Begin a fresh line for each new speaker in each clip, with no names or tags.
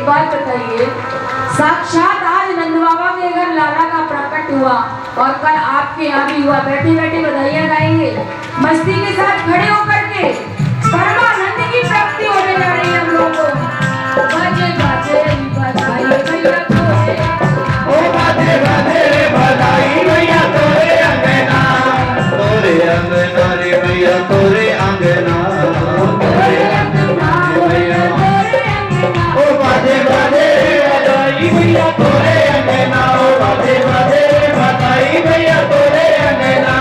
एक बात बताइए, साक्षात आज नंद बाबा के घर लाला का प्रकट हुआ और कल आपके यहाँ भी हुआ, बैठी बैठी बधाइयाँ गाएंगे, मस्ती के साथ खड़े होकर के परमानंद की प्राप्ति होने जा रही है हम लोगों को। बाजे बाजे बधाई भैया तोरे,
ओ बाजे बाजे बधाई भैया तोरे अंगना, तोरे अंगना रे भैया तोरे अंगना, तोरे अंगना भैया तोरे अंगना। ओ बाजे बाजे बधाई भैया तोरे अंगना, ओ बाजे बाजे बधाई भैया तोरे अंगना।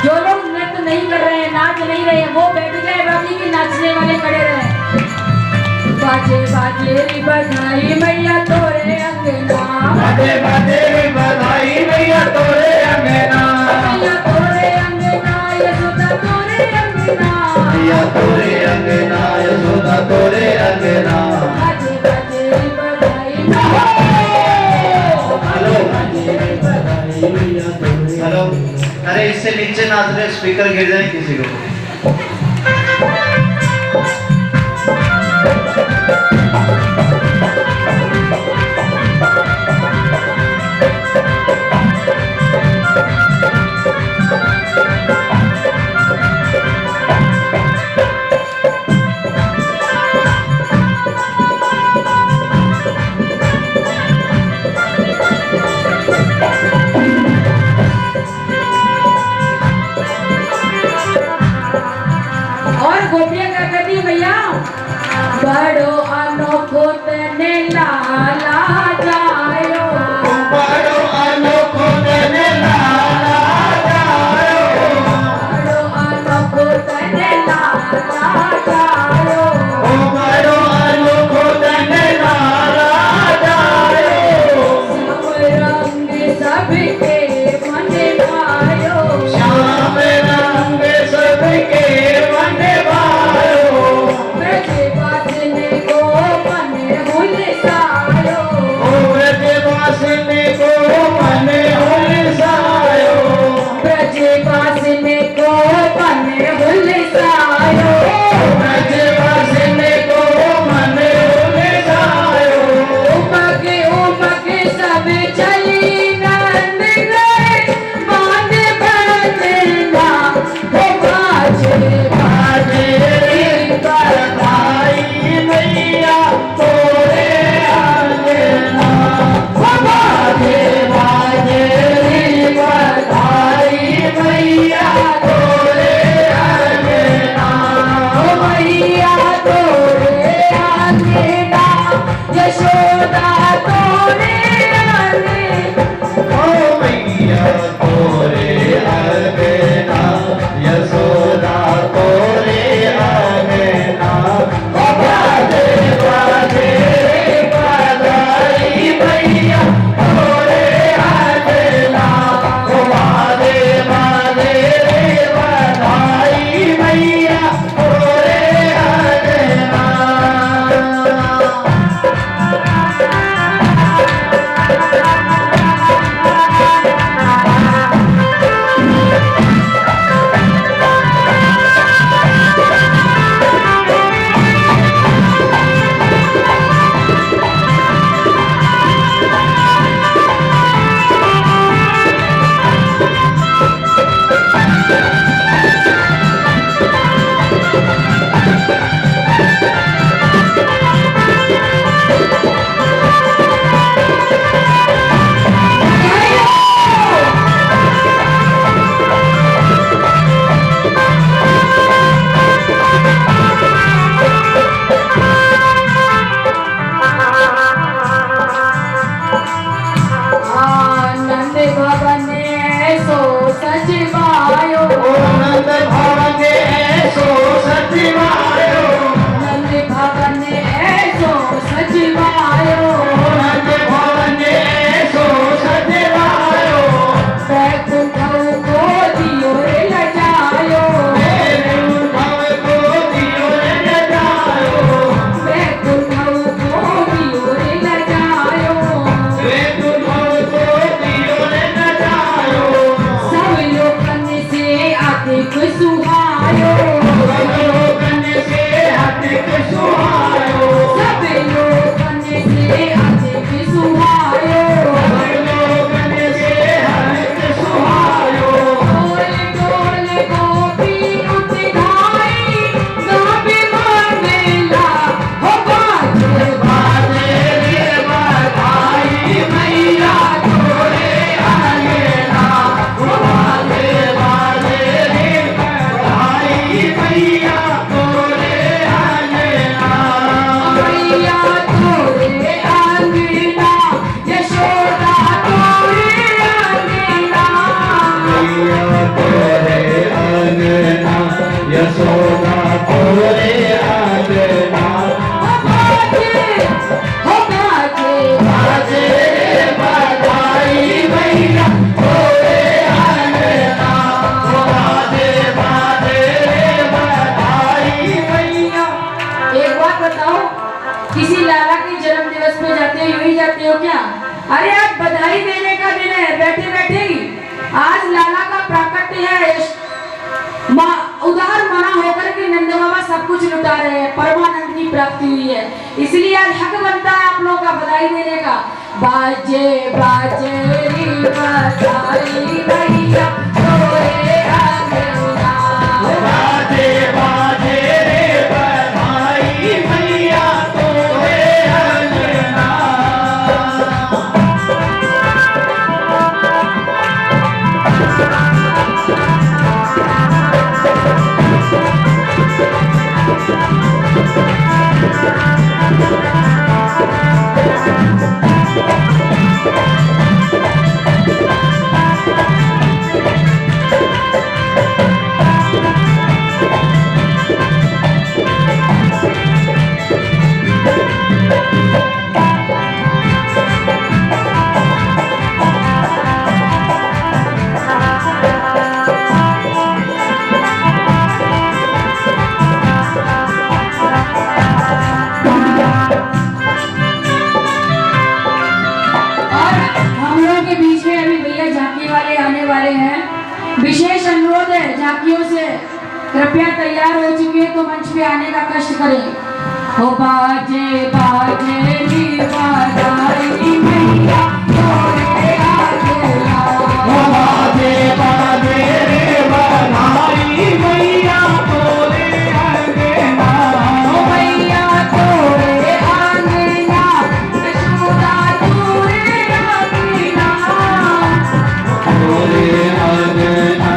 जो लोग नृत्य नहीं कर रहे हैं, नाच नहीं रहे हैं, वो बैठ जाए, बाकी के नाचने वाले खड़े रहे। बाजे बाजे बधाई मैया तोरे अंगना,
बाजे बाजे बधाई भैया तोरे अंगना,
मैया तोरे अंगना, यशोदा तोरे अंगना,
भैया तोरे अंगना, यशोदा तोरे अंगना।
बाजे बाजे बधाई
हेलो, अरे इससे नीचे नाच रहे, स्पीकर गिर जाए किसी को।
और गोपियां क्या कहती है भैया, बड़ो अनोखो तने लाला जायो,
बड़ो अनोखो तने लाला जायो,
बड़ो अनोखो तने लाला जायो,
ओ बड़ो अनोखो तने लाला जायो।
श्याम रंग सबके मन भायो,
श्याम रंग सबके मन भायो,
ब्रज बजने को मन हुलसायो, हार्दिक सुहायो
लोगन से हार्दिक सुहायो
सब लोगन से हार्दिक सुहायो
लोगन से हार्दिक सुहायो
डोल डोल गोपी उठधाई गावे मंगला हो बाजे
बाजे रे बधाई मैया तोरे आंगना बाजे बाजे रे बधाई मैया तोरे आंगना
मैया तोरे आंगना यशोदा तोरे आंगना
मैया तोरे आंगना यशोदा तोरे आंगना
हो बाजे
बाजे रे बधाई मैया तोरे आंगना बाजे बाजे रे बधाई मैया।
एक बात बताओ, किसी लाला के जन्म दिवस पे जाते हो यूं ही जाते हो क्या? अरे आज बधाई देने का दिन है, बैठे बैठे ही आज लाला का प्राकट्य है। उदार मना होकर के नंद बाबा सब कुछ लुटा रहे हैं, परमानंद की प्राप्ति हुई है, इसलिए आज हक बनता है आप लोगों का बधाई देने का। बाजे बाजे री बधाई मैया तोरे आंगना
बाजे बाजे रे बधाई मैया तोरे आंगना
और हम लोगों के बीच में अभी भैया झांकी वाले आने वाले हैं। विशेष अनुरोध है झांकियों से, कृपया तैयार हो चुके हैं तो मंच पे आने का कष्ट करें। हो बाजे बाजे री बधाई मैया तोरे आंगना
बाजे बाजे रे बधाई मैया तोरे आंगना
हो मैया तोरे आंगना यशोदा तोरे आंगना
तोरे आंगना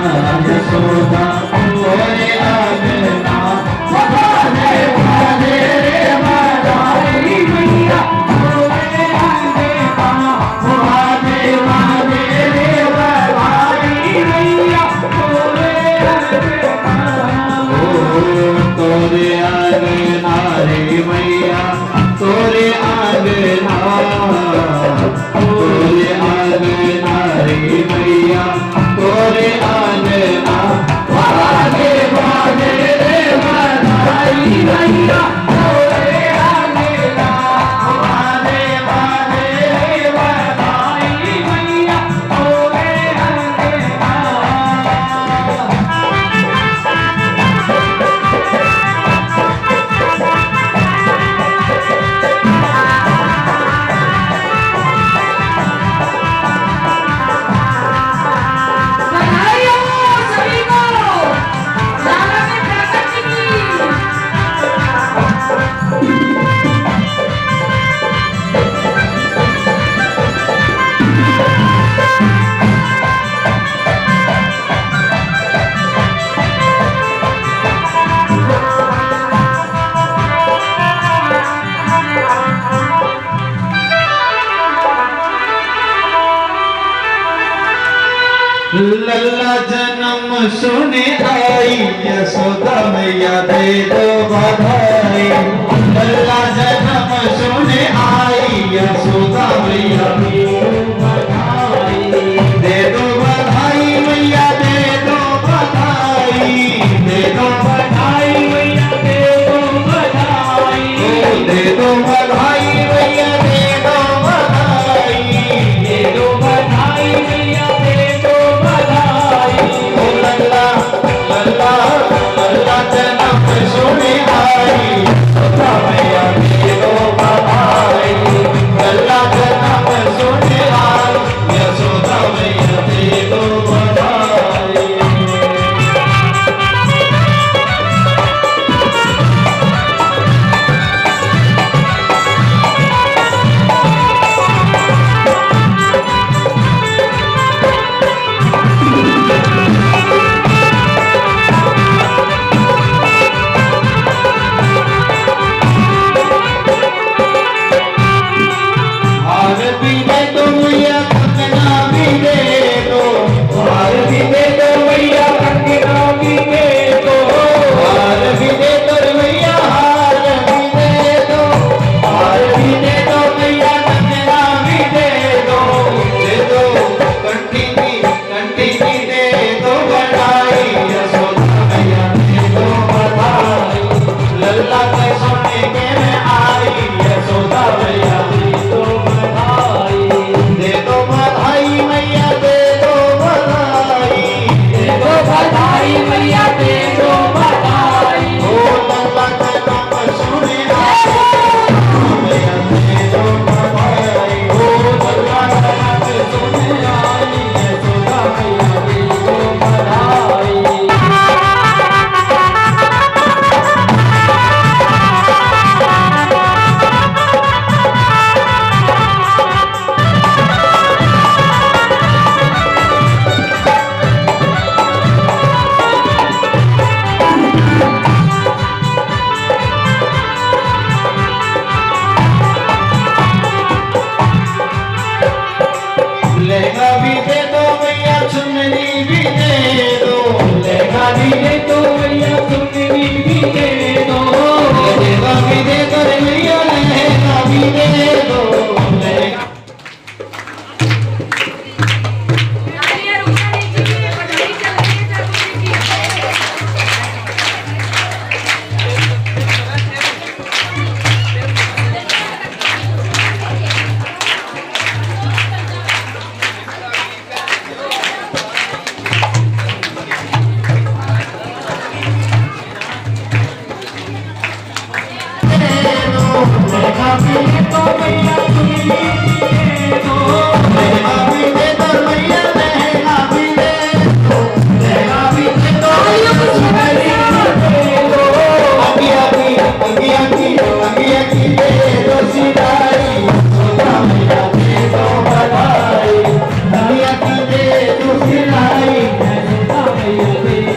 यशोदा तोरे आंगना बाजे बाजे रे बधाई मैया तोरे आंगना बाजे बाजे रे बधाई मैया तोरे आंगना तोरे आंगना रे मैया तोरे आंगना तोरे आंगना रे मैया तोरे आंगना बाजे बाजे रे बधाई मैया तोरे आंगना बाजे बाजे रे बधाई मैया तोरे आंगना
बधाई हो सभी को लाला के प्राकट्य की।
लल्ला जन्म सुने आई यशोदा मैया दे दो बधाई लल्ला जन्म सुने आई यशोदा मैया दे दो बधाई दे दो बधाई मैया दे दो बधाई दे दो बधाई मैया दे दो बधाई दे दो बधाई मैया दे दो बधाई दे दो बधाई मैया दे दो बधाई ओ लल्ला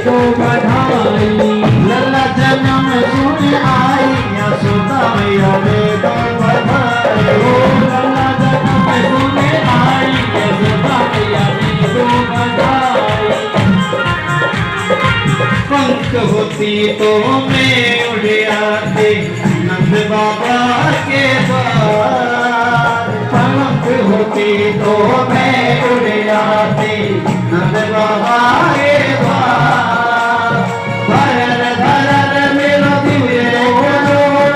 दो बधाई।
लला जन्म सुन आई यशोदा मैया दे दो बधाई।
ओ लला जन्म सुने आई यशोदा मैया दे दो बधाई।
पंख होती तो मैं उड़ आती नंद बाबा के द्वार। पंख होती तो मैं उड़ आती नंद बाबा के द्वार। धरर धरर मेरो दिव्य डोर,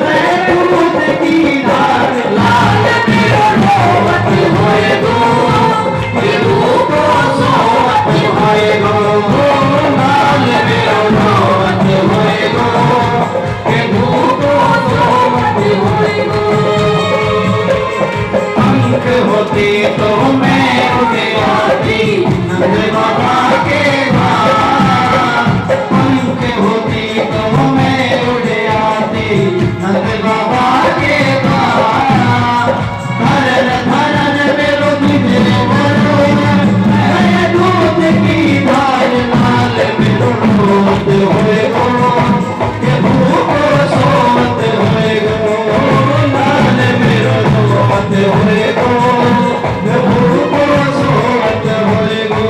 मैं दूध की धार। लाल मेरो रोवती होए गो, विभू को सोवती होए गो। लाल मेरो रोवती होए गो, विभू को सोवती होए गो। पंख होती तो मैं उड़ आती नंद बाबा के द्वार। पंख होती तो मैं उड़ आती नंद बाबा के द्वार। धरर धरर मेरो दिव्य डोर, मैं दूध की धार। लाल मेरो रोवत होए गो, विभू को सोवत होए गो। लाल मेरो रोवत होए गो, विभू को सोवत होए गो।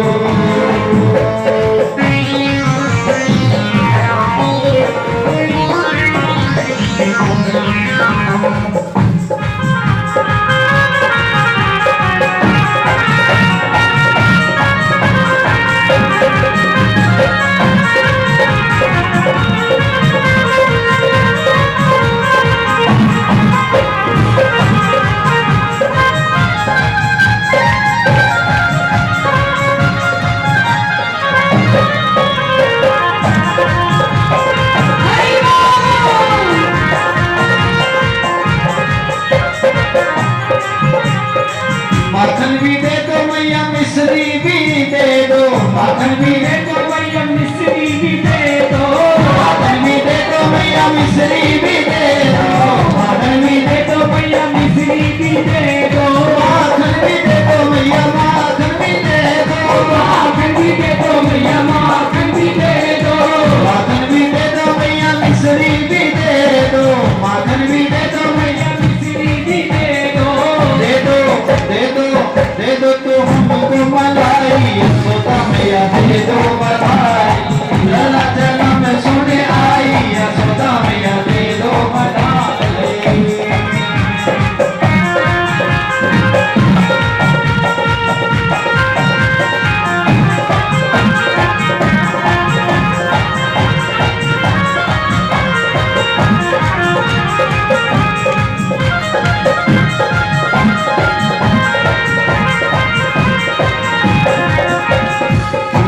माखन भी दे दो मैया मिश्री भी दे दो। माखन भी दे दो मैया मिश्री भी दे दो। माखन भी दे दो मैया मिश्री भी दे दो। माखन भी दे दो मैया मिश्री भी दे दो। माखन भी दे दो मैया माखन भी दे दो।
माखन भी दे दो मैया माखन भी दे दो।
माखन भी दे दो मैया मिश्री भी दे दो। माखन भी दे दो मैया
मिश्री भी दे दो।
दे दो दे दो दे दो तो हमको मलाई। यशोदा मैया दे दो बधाई। लला जन्म सुन आई यशोदा मैया दे दो बधाई।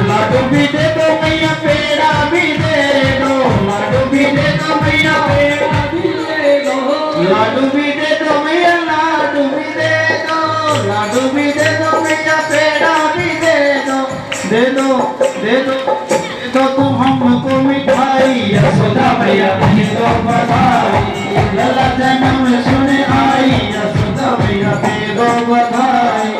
लाडू भी दे दो मैया पेड़ा भी दे दो। लाडू भी दे दो मैया पेड़ा भी दे दो। लाडू भी दे दो मैया लाडू भी दे दो। लाडू भी दे दो मैया पेड़ा भी दे दो। दे दो दे दो दे दो तुम हमको मिठाई। यशोदा मैया दे दो बधाई। लला जन्म सुन आई यशोदा मैया दे दो बधाई।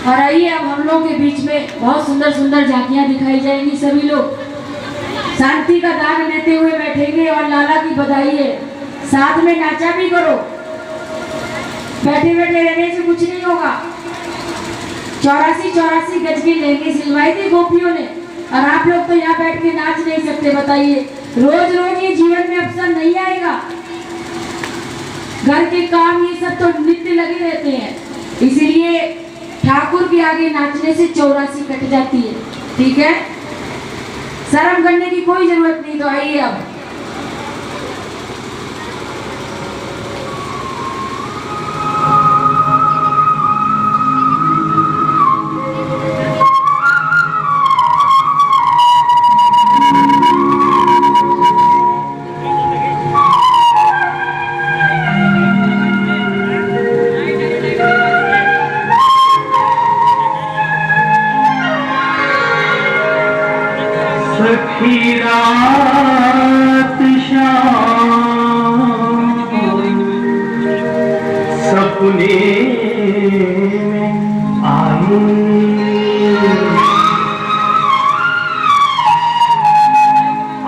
और आइए अब हम लोग के बीच में बहुत सुंदर सुंदर झांकियां दिखाई जाएंगी। सभी लोग शांति का दान देते हुए बैठेंगे और लाला की बधाई है। साथ में नाचा भी करो, बैठे बैठे रहने से कुछ नहीं होगा। 84 गज के लहंगे सिलवाए थे गोपियों ने, और आप लोग तो यहाँ बैठ के नाच नहीं सकते। बताइए, रोज रोज ये जीवन में अवसर नहीं आएगा। घर के काम ये सब तो नित्य लगे रहते हैं, इसीलिए ठाकुर के आगे नाचने से 84 कट जाती है। ठीक है, शर्म करने की कोई जरूरत नहीं। तो आइए अब
सखी राम
सपने में आई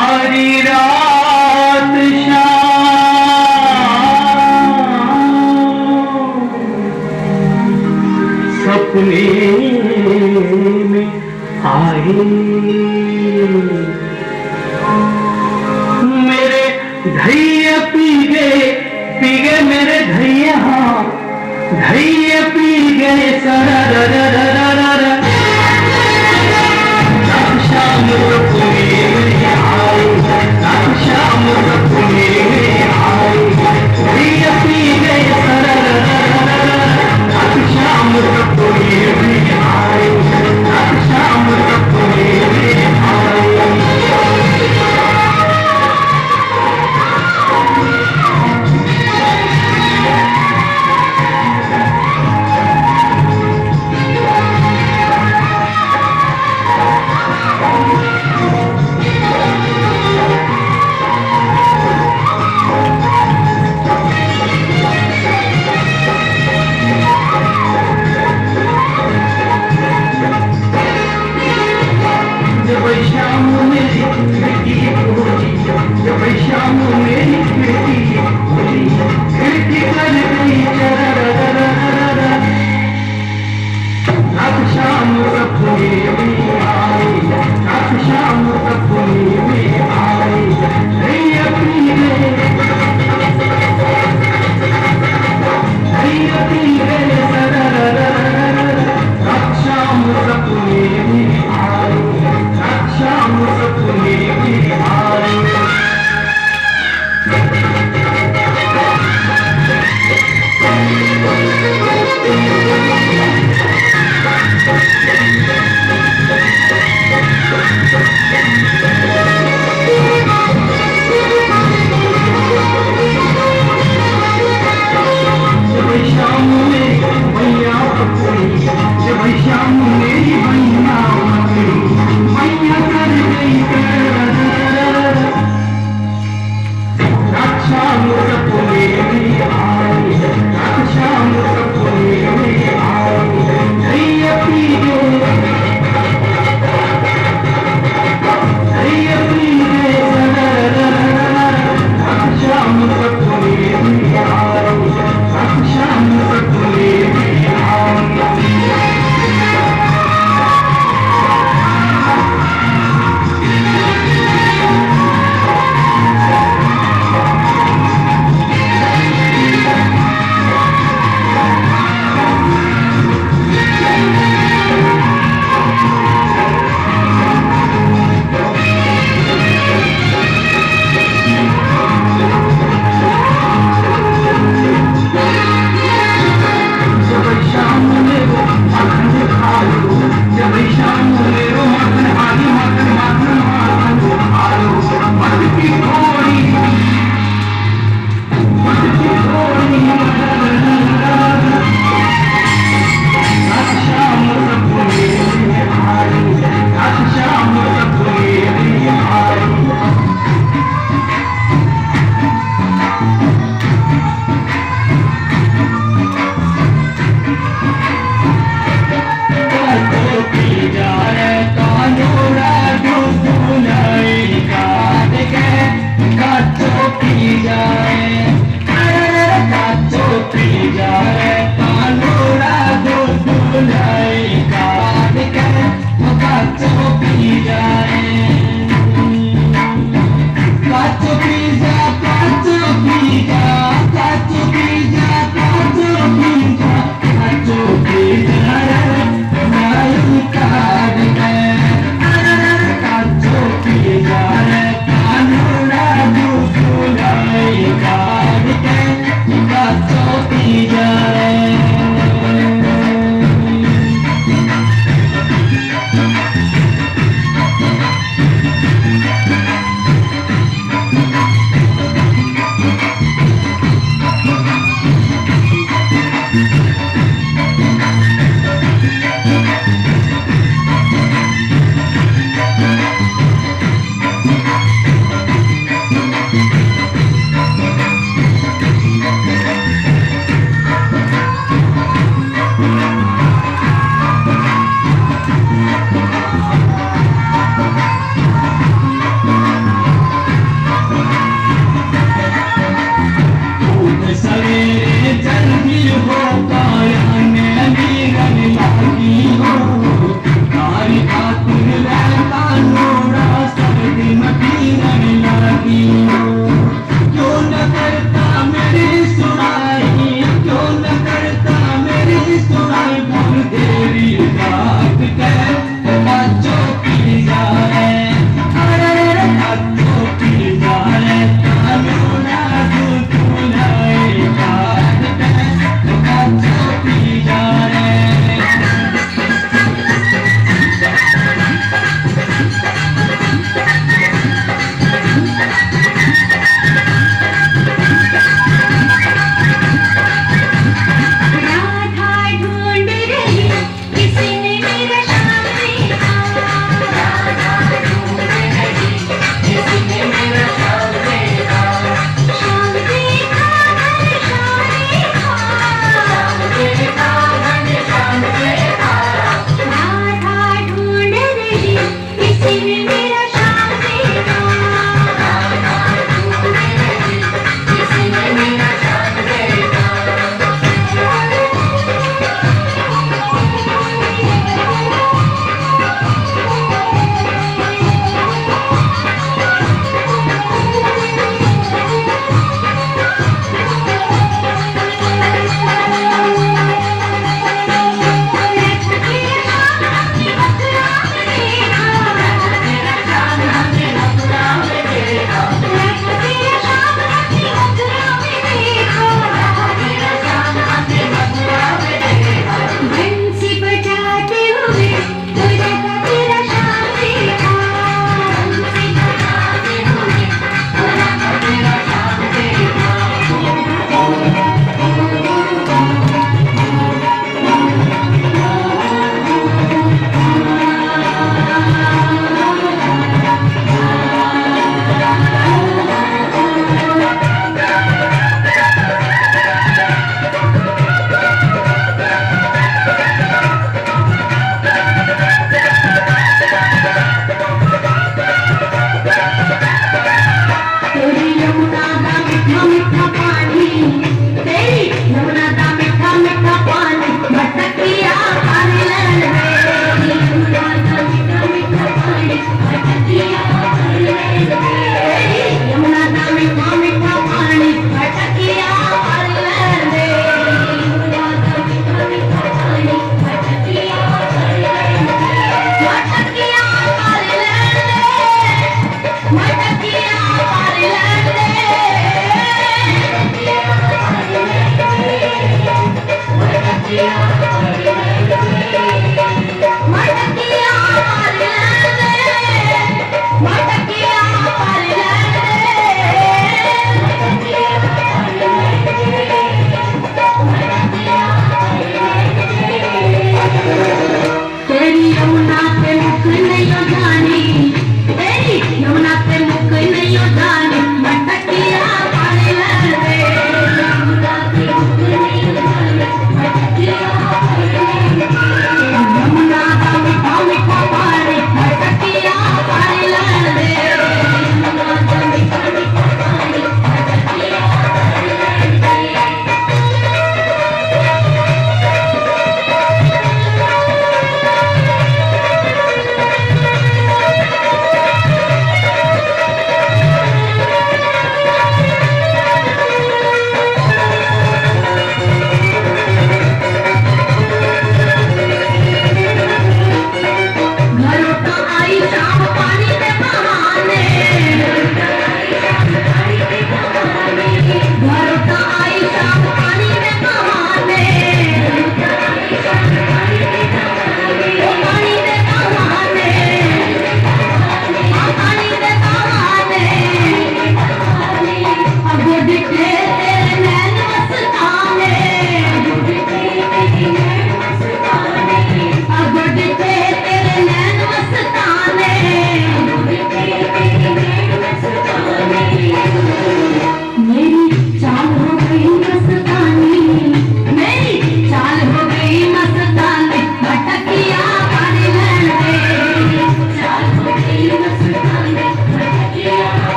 आरी रात सपने में आए मेरे धैया पी गए मेरे धैया धैया पी गए सररररररर शाम सपने में आए शाम सपने में आए धैया पी गए सररररररर शाम सपने में आए शाम सपने में आए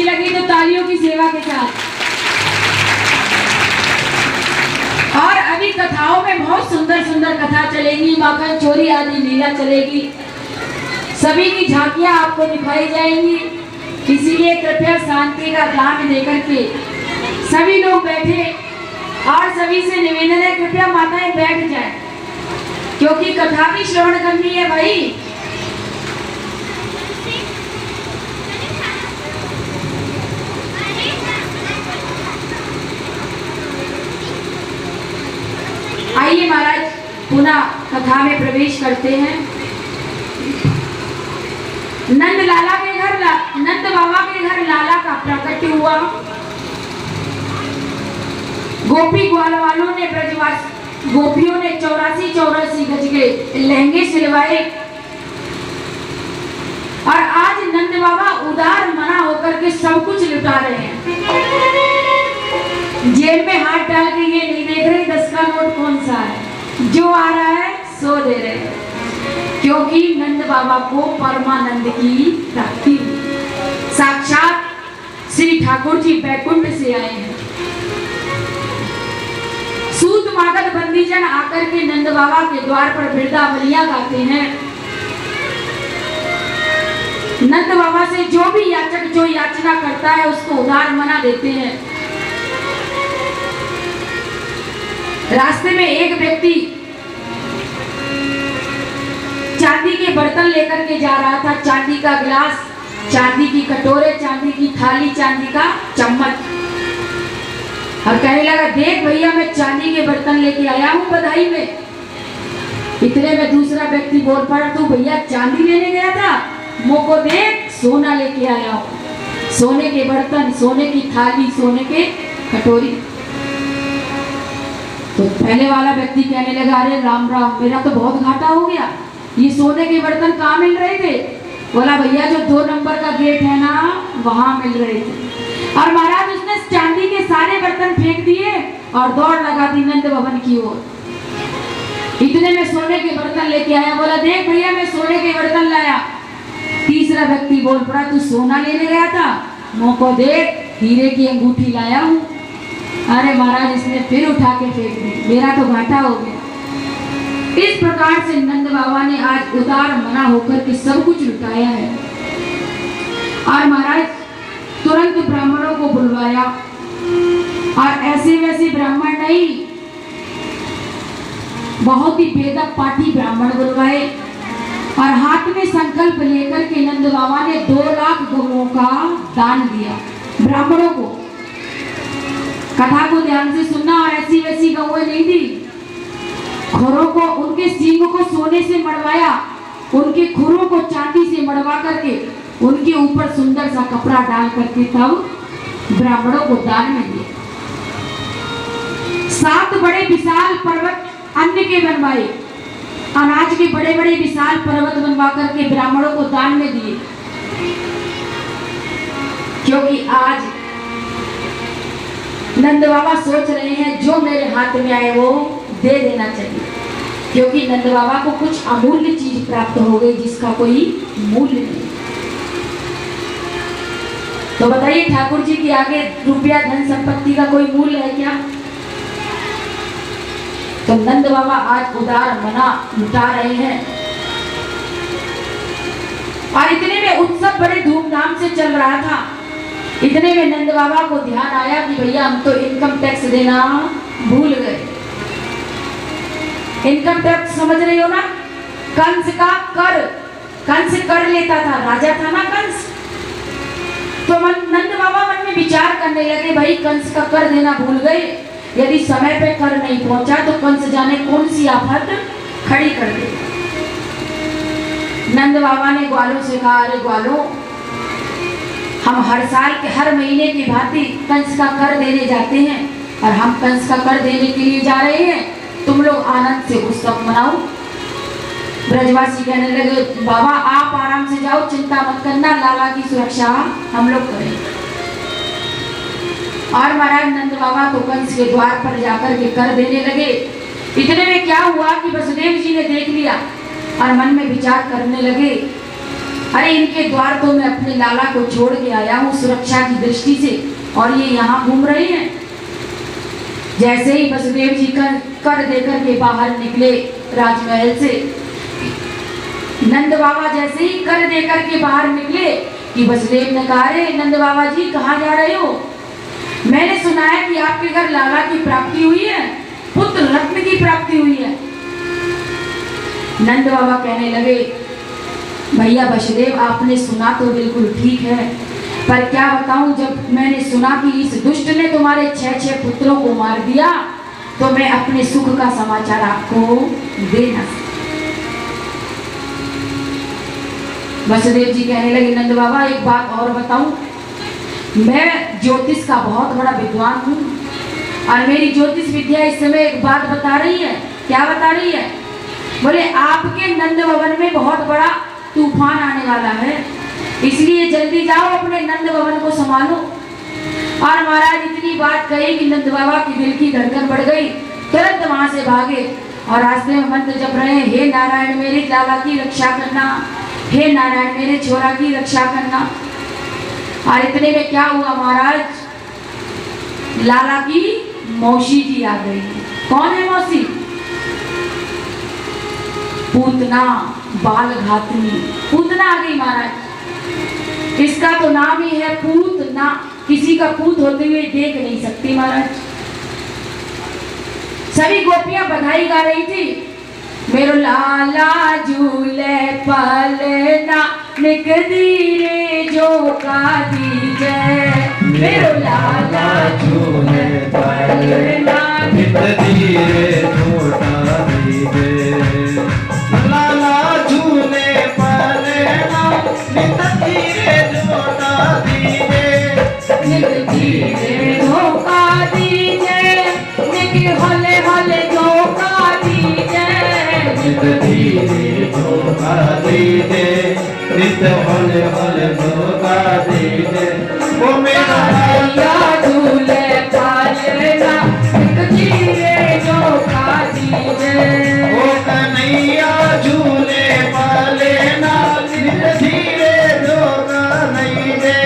लगी तो तालियों की सेवा के साथ। और अभी कथाओं में बहुत सुंदर सुंदर कथा चलेगी, माखन चोरी आदि लीला चलेगी, सभी की झांकियां आपको दिखाई जाएंगी। इसीलिए कृपया शांति का दान देकर के सभी लोग बैठे और सभी से निवेदन है कृपया माताएं बैठ जाएं, क्योंकि कथा भी श्रवण करनी है भाई। आइए महाराज पुनः कथा में प्रवेश करते हैं। नंद बाबा के घर लाला का प्रकट हुआ। गोपी ग्वाल वालों ने ब्रजवासी गोपियों ने 84 गज के लहंगे सिलवाए और आज नंद बाबा उदार मना होकर के सब कुछ लुटा रहे हैं। जेब में हाथ डाल के ये नहीं देख रहे 10 का नोट कौन सा है, जो आ रहा है सो दे रहे हैं, क्योंकि नंद बाबा को परमानंद की प्राप्ति हुई। साक्षात श्री ठाकुर जी बैकुंठ से आए हैं। सूत मागध बंदीजन आकर के नंद बाबा के द्वार पर वृंदावलियां गाते हैं। नंद बाबा से जो भी याचक जो याचना करता है उसको उदार मना देते हैं। रास्ते में एक व्यक्ति चांदी के बर्तन लेकर के जा रहा था, चांदी का गिलास, चांदी की कटोरे, चांदी की थाली, चांदी का चम्मच, और कहने लगा देख भैया मैं चांदी के बर्तन लेके आया हूँ बधाई में। इतने में दूसरा व्यक्ति बोल पड़ा तू भैया चांदी लेने गया था, मुँह को देख सोना लेके आया हूँ, सोने के बर्तन, सोने की थाली, सोने के कटोरी। तो पहले वाला व्यक्ति कहने लगा अरे राम राम मेरा तो बहुत घाटा हो गया, ये सोने के बर्तन कहाँ मिल रहे थे? बोला भैया जो 2 नंबर का गेट है ना वहां मिल रहे थे। और महाराज उसने चांदी के सारे बर्तन फेंक दिए और दौड़ लगा दी नंद भवन की ओर। इतने में सोने के बर्तन लेके आया, बोला देख भैया मैं सोने के बर्तन लाया। तीसरा व्यक्ति बोल पड़ा तू सोना लेने गया था, मुँह को देख हीरे की अंगूठी लाया हूँ। अरे महाराज इसने फिर उठा के फेंक दी, मेरा तो घाटा हो गया। इस प्रकार से नंद बाबा ने आज उदार मना होकर के सब कुछ लुटाया है। और महाराज तुरंत ब्राह्मणों को बुलवाया और ऐसे वैसे ब्राह्मण नहीं, बहुत ही वेदक पाठी ब्राह्मण बुलवाए और हाथ में संकल्प लेकर के नंद बाबा ने 2 लाख गौओं का दान दिया ब्राह्मणों को। कथा को ध्यान से सुनना, और ऐसी वैसी गौएं नहीं दी, खुरों को उनके सींग को सोने से मड़वाया, उनके खुरों को चांदी से मड़वा करके उनके ऊपर सुंदर सा कपड़ा डाल करके तब ब्राह्मणों को दान में दिया। 7 बड़े विशाल पर्वत अन्न के बनवाए, अनाज के बड़े बड़े विशाल पर्वत बनवा करके ब्राह्मणों को दान में दिए, क्योंकि आज नंद बाबा सोच रहे हैं जो मेरे हाथ में आए वो दे देना चाहिए, क्योंकि नंद बाबा को कुछ अमूल्य चीज प्राप्त हो गई जिसका कोई मूल्य नहीं। तो बताइए ठाकुर जी के आगे रुपया धन संपत्ति का कोई मूल्य है क्या? तो नंद बाबा आज उदार मना लुटा रहे हैं। और इतने में उत्सव बड़े धूमधाम से चल रहा था। इतने में नंद बाबा को ध्यान आया कि भैया हम तो इनकम टैक्स देना भूल गए। इनकम टैक्स समझ रही हो ना, कंस का कर, कंस कर लेता था, राजा था ना कंस। तो नंद बाबा मन में विचार करने लगे भाई कंस का कर देना भूल गए, यदि समय पे कर नहीं पहुंचा तो कंस जाने कौन सी आफत खड़ी कर दे। नंद बाबा ने ग्वालों से कहा अरे ग्वालों, हम हर साल के हर महीने की भांति कंस का कर देने जाते हैं और हम कंस का कर देने के लिए जा रहे हैं, तुम लोग आनंद से उत्सव मनाओ। ब्रजवासी कहने लगे बाबा आप आराम से जाओ, चिंता मत करना, लाला की सुरक्षा हम लोग करेंगे। और महाराज नंद बाबा तो कंस के द्वार पर जाकर के कर देने लगे। इतने में क्या हुआ कि वसुदेव जी ने देख लिया और मन में विचार करने लगे अरे इनके द्वार तो मैं अपने लाला को छोड़ के आया हूँ सुरक्षा की दृष्टि से, और ये यहाँ घूम रहे हैं। जैसे ही वसुदेव जी कर देकर के बाहर निकले राजमहल से, नंद बाबा जैसे ही कर देकर के बाहर निकले कि वसुदेव ने कहा, रे नंद बाबा जी कहाँ जा रहे हो? मैंने सुना है कि आपके घर लाला की प्राप्ति हुई है, पुत्र रत्न की प्राप्ति हुई है। नंद बाबा कहने लगे, भैया वसुदेव आपने सुना तो बिल्कुल ठीक है, पर क्या बताऊं, जब मैंने सुना कि इस दुष्ट ने तुम्हारे 6 पुत्रों को मार दिया तो मैं अपने सुख का समाचार आपको दे न सकती। वसुदेव जी कहने लगे, नंद बाबा एक बात और बताऊं, मैं ज्योतिष का बहुत बड़ा विद्वान हूँ और मेरी ज्योतिष विद्या इस समय एक बात बता रही है। क्या बता रही है? बोले आपके नंद भवन में बहुत बड़ा तूफान आने वाला है, इसलिए जल्दी जाओ अपने नंद भवन को संभालो। और महाराज इतनी बात कही कि नंद बाबा की दिल की धड़कन बढ़ गई, तुरंत वहां से भागे और रास्ते में मंत्र जप रहे हैं, हे नारायण मेरे लाला की रक्षा करना, हे नारायण मेरे छोरा की रक्षा करना। और इतने में क्या हुआ महाराज, लाला की मौसी जी आ गई। कौन है मौसी? पूतना, बाल घातनी पूतना आ गई महाराज। इसका तो नाम ही है पूतना, किसी का पूत होते हुए देख नहीं सकती महाराज। सभी गोपियां बधाई गा रही थी, मेरो लाला झूले पलना निक दीरे जो का दीजे, मेरो लाला
झूले पलना निक दीरे जो का दीजे, लाला झूले पलना निक दीरे जो का दीजे,
निक दीरे जो का दीजे, निक हले हले जो का दीजे,
नित धीरे धोखा दीजे, नित हले हले धोखा दीजे। ओ मेरा
भैया झूले पालना निक दीरे जो का दीजे,
ओ कन्हैया झूले पालेना नित धीरे धोखा दीजे।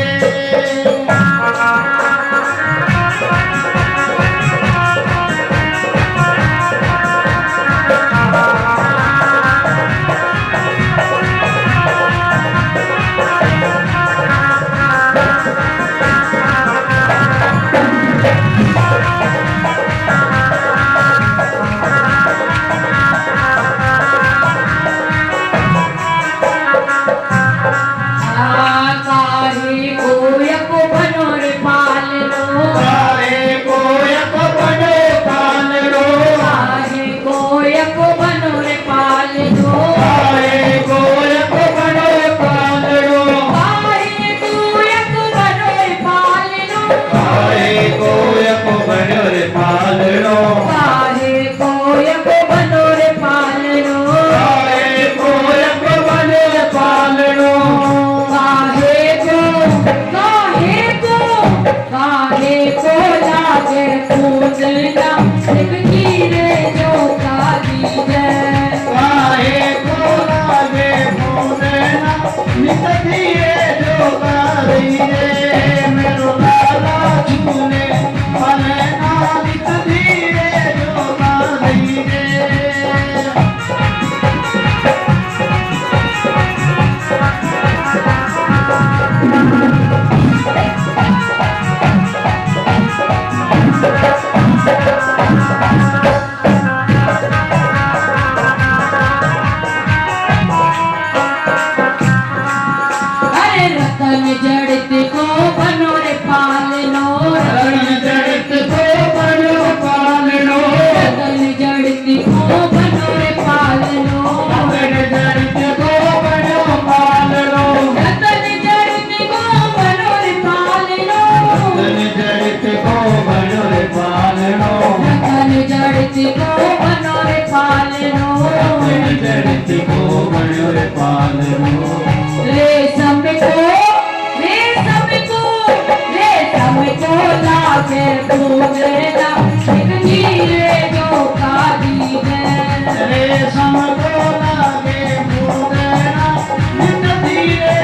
रे समको लागे पूजना नित धीरे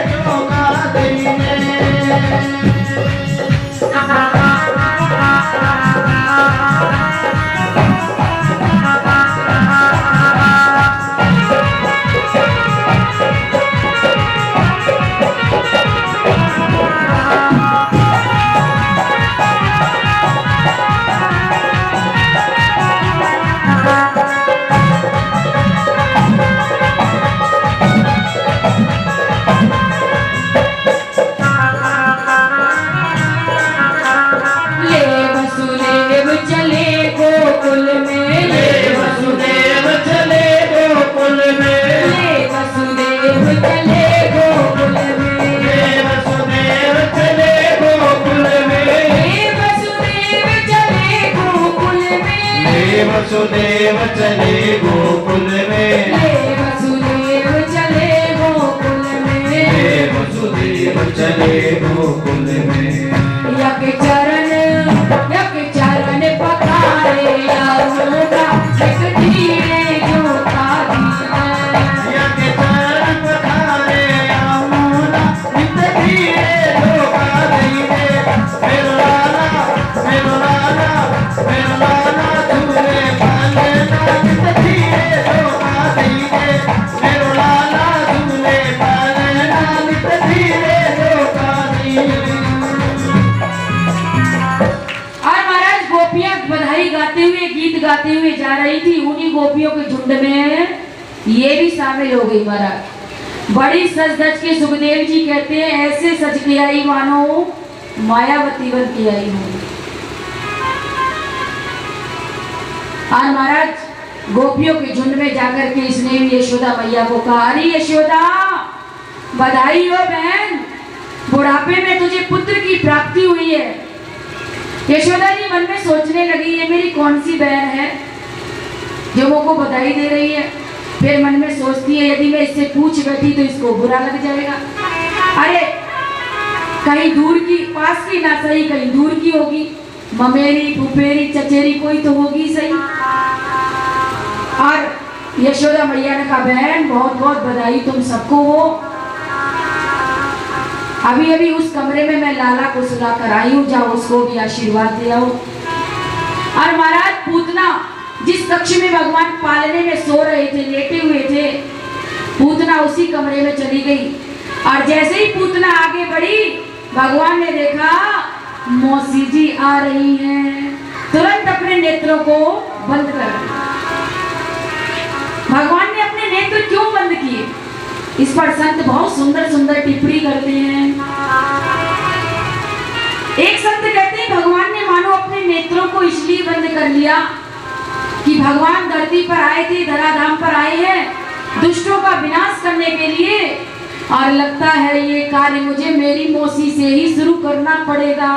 वसुदेव चले गोकुल में,
ले वसुदेव चले गोकुल में,
ले वसुदेव चले गोकुल में।
यज्ञ चरण पखारे यमुना एक धीरे क्यों काजी है।
यज्ञ चरण पखारे यमुना नित धीरे धोखा दीजे। मेरो लाला मेरो लाला मेरो लाला झूले पालना नित धीरे धोखा दीजे। मेरो लाला झूले पालना नित धीरे धोखा दीजे।
और महाराज गोपियां बधाई गाते हुए गीत गाते हुए जा रही थी। उन्हीं गोपियों के झुंड में ये भी शामिल हो गई महाराज। बड़ी सज धज के सुखदेव जी कहते हैं ऐसे सज के आई मानो मायावती बन के आई हूं। और महाराज गोपियों के झुंड में जाकर के इसने भी यशोदा मैया को कहा, अरे यशोदा बधाई हो बहन, बुढ़ापे में तुझे पुत्र की प्राप्ति हुई है। यशोदा जी मन में सोचने लगी ये मेरी कौन सी बहन है जो मुझको बधाई दे रही है। फिर मन में सोचती है यदि मैं इससे पूछ बैठी तो इसको बुरा लग जाएगा। अरे कहीं दूर की, पास की ना सही कहीं दूर की होगी, ममेरी फुफेरी चचेरी कोई तो होगी सही। और यशोदा मैया ने कहा बहन बहुत बहुत बधाई तुम सबको हो। अभी अभी उस कमरे में मैं लाला को सुला कर आई हूँ, जाओ उसको भी आशीर्वाद दे आओ। और महाराज पूतना जिस कक्ष में भगवान पालने में सो रहे थे, लेटे हुए थे, पूतना उसी कमरे में चली गई। और जैसे ही पूतना आगे बढ़ी भगवान ने देखा मौसी जी आ रही हैं, तुरंत अपने नेत्रों को बंद कर दिया। भगवान ने अपने नेत्र क्यों बंद किए, इस पर संत बहुत सुंदर सुंदर टिप्पणी करते हैं। एक संत कहते हैं भगवान ने मानो अपने नेत्रों को इसलिए बंद कर लिया कि भगवान धरती पर आए थे, धराधाम पर आए हैं दुष्टों का विनाश करने के लिए, और लगता है ये कार्य मुझे मेरी मौसी से ही शुरू करना पड़ेगा।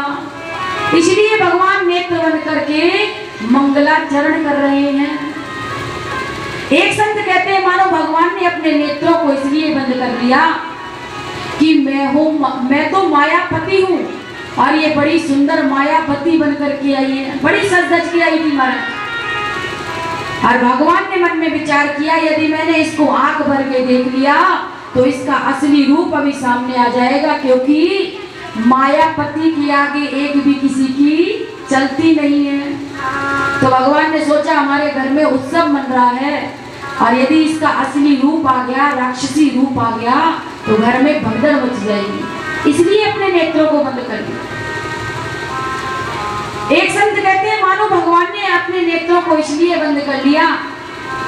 इसलिए भगवान नेत्र बंद करके मंगलाचरण कर रहे हैं। एक संत कहते हैं मानो भगवान ने अपने नेत्रों को इसलिए बंद कर लिया कि मैं तो मायापति हूँ और ये बड़ी सुंदर मायापति बनकर के आई है, बड़ी सज धज के आई थी महाराज। और भगवान ने मन में विचार किया यदि मैंने इसको आंख भर के देख लिया तो इसका असली रूप अभी सामने आ जाएगा, क्योंकि मायापति के आगे एक भी किसी की चलती नहीं है। तो भगवान ने सोचा हमारे घर में उत्सव मन रहा है और यदि इसका असली रूप आ गया, राक्षसी रूप आ गया तो घर में भगदड़ मच जाएगी, इसलिए अपने नेत्रों को बंद कर दिया। एक संत कहते हैं मानो भगवान ने अपने नेत्रों को इसलिए बंद कर लिया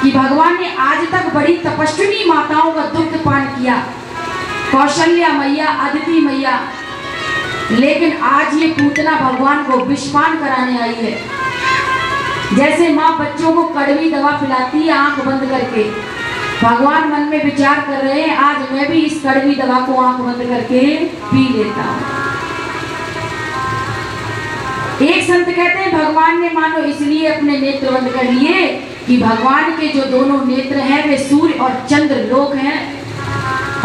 कि भगवान ने आज तक बड़ी तपस्विनी माताओं का दुग्ध पान किया, कौशल्या मैया, अदिति मैया, लेकिन आज ये पूतना भगवान को विषपान कराने आई है। जैसे माँ बच्चों को कड़वी दवा पिलाती है आंख बंद करके, भगवान मन में विचार कर रहे हैं आज मैं भी इस कड़वी दवा को आंख बंद करके पी लेता हूँ। एक संत कहते हैं भगवान ने मानो इसलिए अपने नेत्र बंद कर लिए कि भगवान के जो दोनों नेत्र हैं वे सूर्य और चंद्र लोक हैं,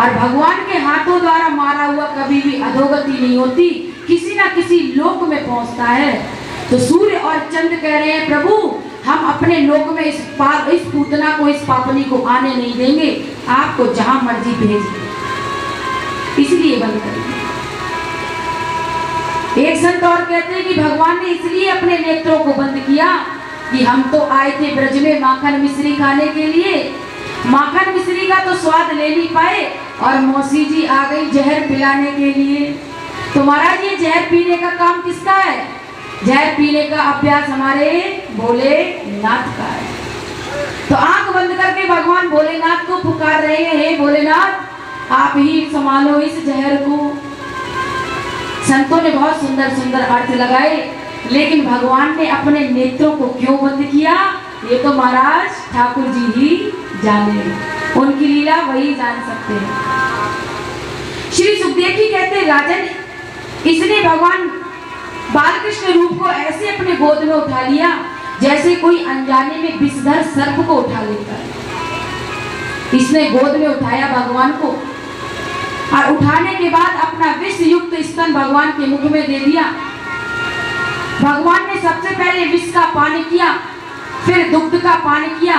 और भगवान के हाथों द्वारा मारा हुआ कभी भी अधोगति नहीं होती, किसी ना किसी लोक में पहुंचता है। तो सूर्य और चंद्र कह रहे हैं प्रभु हम अपने लोक में इस पूतना को, इस पापनी को आने नहीं देंगे, आपको जहां मर्जी भेज दें, इसलिए बंद कर दिया। एक संत और कहते हैं कि भगवान ने इसलिए अपने नेत्रों को बंद किया कि हम तो आए थे ब्रज में माखन मिश्री खाने के लिए, माखन मिश्री का तो स्वाद ले नहीं पाए और मौसी जी आ गई जहर पिलाने के लिए। तो महाराज ये जहर पीने का काम किसका है? जहर पीने का अभ्यास हमारे भोलेनाथ का है। तो आंख बंद करके भगवान भोलेनाथ को पुकार रहे हैं, हे भोलेनाथ आप ही संभालो इस जहर को। संतों ने बहुत सुंदर सुंदर अर्थ लगाए, लेकिन भगवान ने अपने नेत्रों को क्यों बंद किया ये तो महाराज ठाकुर जी ही जाने, उनकी लीला वही जान सकते हैं। श्री सुखदेव जी कहते हैं राजन इसने भगवान बालकृष्ण रूप को ऐसे अपने गोद में उठा लिया जैसे कोई अनजाने में विषधर सर्प को उठा लेता है। इसने गोद में उठाया भगवान को और उठाने के बाद अपना विष युक्त स्तन भगवान के मुख में दे दिया। भगवान ने सबसे पहले विष का पान किया, फिर दुग्ध का पान किया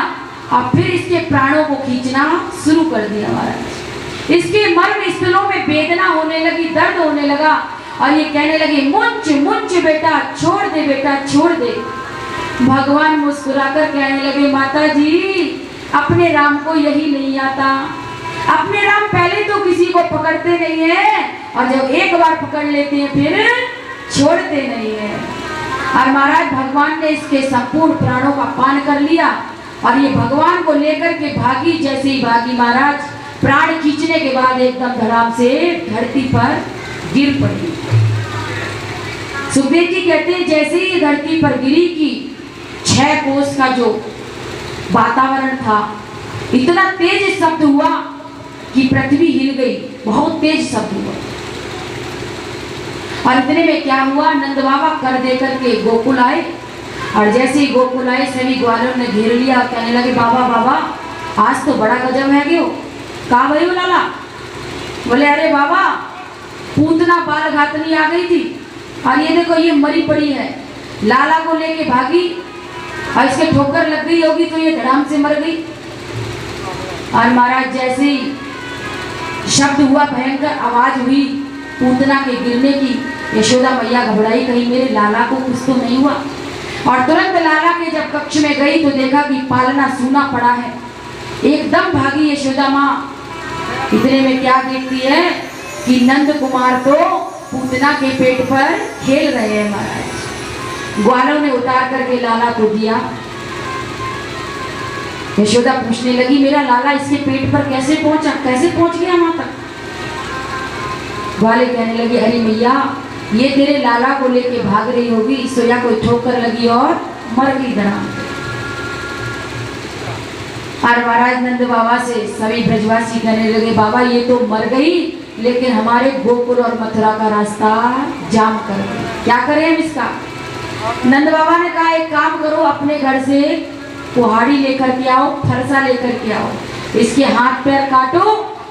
और फिर इसके प्राणों को खींचना शुरू कर दिया महाराज। इसके मर्म स्थलों में वेदना होने लगी, दर्द होने लगा और ये कहने लगे मुंच मुंच बेटा, छोड़ दे बेटा, छोड़ दे। भगवान मुस्कुराकर कहने लगे माता जी, अपने राम को यही नहीं आता। अपने राम पहले तो किसी को पकड़ते नहीं है और जब एक बार पकड़ लेते हैं फिर छोड़ते नहीं है। और महाराज भगवान ने इसके संपूर्ण प्राणों का पान कर लिया और ये भगवान को लेकर के भागी। जैसे ही भागी महाराज, प्राण खींचने के बाद एकदम धड़ाम से धरती पर गिर पड़ी। सुखदेव जी कहते हैं जैसे ही धरती पर गिरी कि 6 कोस का जो वातावरण था, इतना तेज शब्द हुआ कि पृथ्वी हिल गई। बहुत तेज शब्द हुआ और इतने में क्या हुआ, नंद बाबा कर दे करके गोकुल आए और जैसे ही गोकुल आए सभी ग्वालों ने घेर लिया। कहने लगे बाबा बाबा, आज तो बड़ा गजब है क्यों। कहा भाई हो लाला? बोले अरे बाबा, पूतना बाल घातनी आ गई थी और ये देखो ये मरी पड़ी है। लाला को लेके भागी और इसके ठोकर लग गई होगी तो ये धड़ाम से मर गई। और महाराज जैसे ही शब्द हुआ, भयंकर आवाज हुई पूतना के गिरने की, यशोदा मैया घबराई, कहीं मेरे लाला को कुछ तो नहीं हुआ। और तुरंत लाला के जब कक्ष में गई तो देखा कि पालना सूना पड़ा है। एकदम भागी यशोदा माँ। इतने में क्या देखती है कि नंद कुमार तो पूतना के पेट पर खेल रहे हैं महाराज। ग्वालों ने उतार करके लाला को दिया। यशोदा पूछने लगी मेरा लाला इसके पेट पर कैसे पहुंचा, कैसे पहुंच गया वहां तक। ग्वाले कहने लगे अरे मैया, ये तेरे लाला को लेके भाग रही होगी, इसको या कोई ठोकर लगी और मर गई धड़ाम। और महाराज नंद बाबा से सभी ब्रजवासी कहने लगे बाबा ये तो मर गई, लेकिन हमारे गोकुल और मथुरा का रास्ता जाम कर गई, क्या करें हम इसका। नंद बाबा ने कहा एक काम करो, अपने घर से कुहाड़ी लेकर के आओ, फरसा लेकर के आओ, इसके हाथ पैर काटो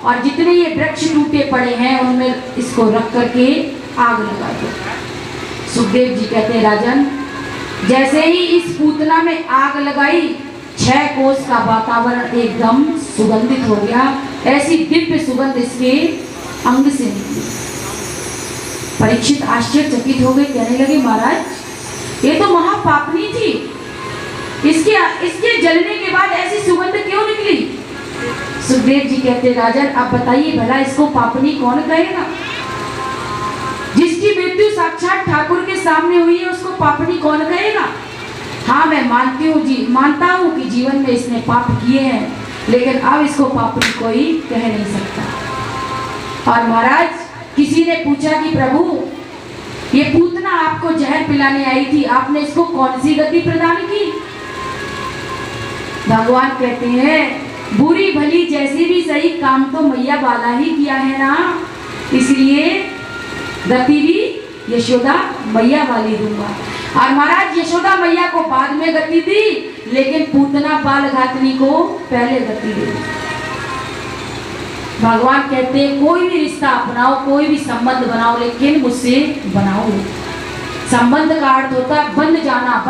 और जितने ये वृक्ष टूटे पड़े हैं उनमें इसको रख करके आग लगा दो। सुखदेव जी कहते हैं राजन, जैसे ही इस पूतना में आग लगाई 6 कोस का वातावरण एकदम सुगंधित हो गया। ऐसी दिव्य सुगंध इसके अंग से निकली। परीक्षित आश्चर्यचकित हो गए, कहने लगे महाराज ये तो महापापनी थी, इसके जलने के बाद ऐसी सुगंध क्यों निकली। सुखदेव जी कहते राजन अब बताइए भला इसको पापनी कौन कहेगा। जिसकी मृत्यु साक्षात ठाकुर के सामने हुई है उसको पापनी कौन कहेगा। हाँ मैं मानती हूँ जी, मानता हूँ कि जीवन में इसने पाप किए हैं, लेकिन अब इसको पापनी कोई कह नहीं सकता। और महाराज किसी ने पूछा कि प्रभु ये पूतना आपको जहर पिलाने आई थी, आपने इसको कौन सी गति प्रदान की। भगवान कहते हैं बुरी भली जैसी भी सही, काम तो मैया वाला ही किया है ना, इसलिए गति भी यशोदा मैया वाली दूंगा। और महाराज यशोदा मैया को बाद में गति दी, लेकिन पूतना बाल घातनी को पहले गति दी। भगवान कहते हैं कोई भी रिश्ता अपनाओ, कोई भी संबंध बनाओ, लेकिन मुझसे बनाओ। संबंध का अर्थ होता है बंध जाना।